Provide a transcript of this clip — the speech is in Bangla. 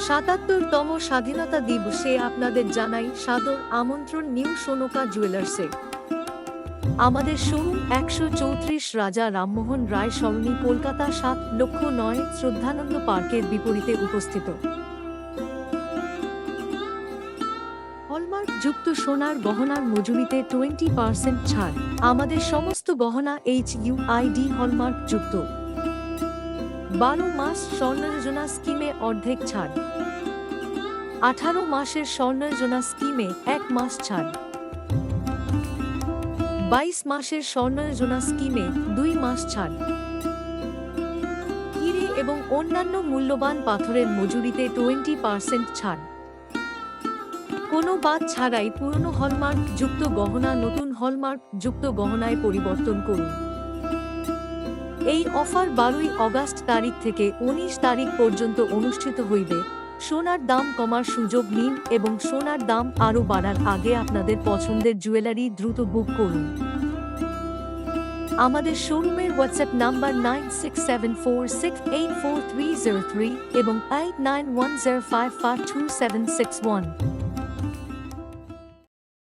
৭৭তম স্বাধীনতা দিবসে আপনাদের জানাই সাদর আমন্ত্রণ নিউ সোনকা জুয়েলার্সে। আমাদের শোরুম ১৩৪ রাজা রামমোহন রায় সরণি, কলকাতা ৭,০০,০০০ শ্রদ্ধানন্দ পার্কের বিপরীতে উপস্থিত। হলমার্ক যুক্ত সোনার গহনার মজুরিতে 20% ছাড়। আমাদের সমস্ত গহনা HUID হলমার্ক যুক্ত। 12 মাস স্বর্ণ যোজনা স্কিমে অর্ধেক ছাড়। 18 মাসের স্বর্ণ যোজনা স্কিমে 1 মাস ছাড়। 22 মাসের স্বর্ণ যোজনা স্কিমে 2 মাস ছাড়। হীরে এবং অন্যান্য মূল্যবান পাথরের মজুরিতে 20% ছাড়। কোনো বাদ ছাড়াই পুরনো হলমার্ক যুক্ত গহনা নতুন হলমার্ক যুক্ত গহনায় পরিবর্তন করুন। এই অফার 12 আগস্ট তারিখ থেকে 19 তারিখ পর্যন্ত অনুষ্ঠিত হইবে। সোনার দাম কমার সুযোগ নিন এবং সোনার দাম আরও বাড়ার আগে আপনাদের পছন্দের জুয়েলারি দ্রুত বুক করুন। আমাদের শোরুমের হোয়াটসঅ্যাপ নাম্বার 9674684303 এবং 8910552761।